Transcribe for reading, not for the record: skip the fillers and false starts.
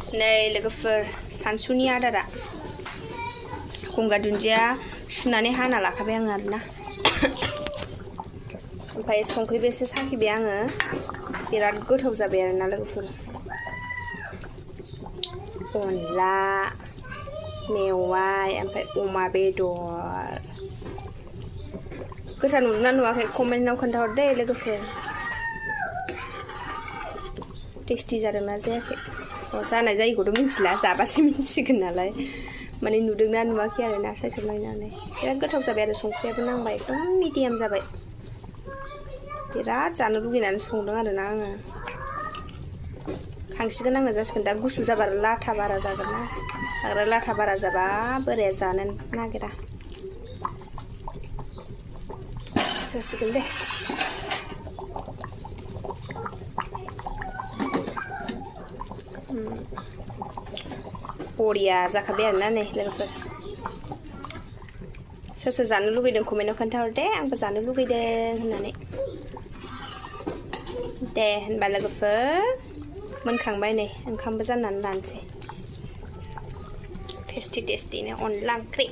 नै लोगोफोर सानसुनि आदारा गंगार दुन्दिया सुनानै हाना लाखाबाय आङो आरोना ओमफ्राय संख्रिबो एसे साखिबाय आङो बिराद गोथाव जाबाय आरोना लोगोफोर अनला मेवाइ ओमफ्राय अमा बेदर गोथाव नुदोंना नुवाखै कमेन्टआव खोन्थाहर दे लोगोफोर टेस्टि जादोंना जायाखै जानाय जायैखौथ' मिथिला जाबासो मिथिगोन नालाय माने नुदोंना नुवाखै आरोना साइसआव नायनानै बिराद गोथाव जाबाय आरो संख्रियाबो नांबाय एकदम मिडियाम जाबाय बिराद जानो लुगैनानै संदों आरोना आङो खांसिगोन आङो जासिगोन दा गुसु जाबा लाथा बारा जागोन ना आरो लाथा बारा जाबा बोराया जानो नागिरा जासिगोन दे बरिया जाखाबाय आरोना नै लोगोफोर सोर सोर जानो लुगैदों कमेन्टआव खोन्थाहर दे आंबो जानो लुगैदों होननानै दे होनबा लोगोफोर मोनखांबाय नै ओंखामबो जाननानै लानोसै टेस्टि टेस्टिनो अनला ओंख्रि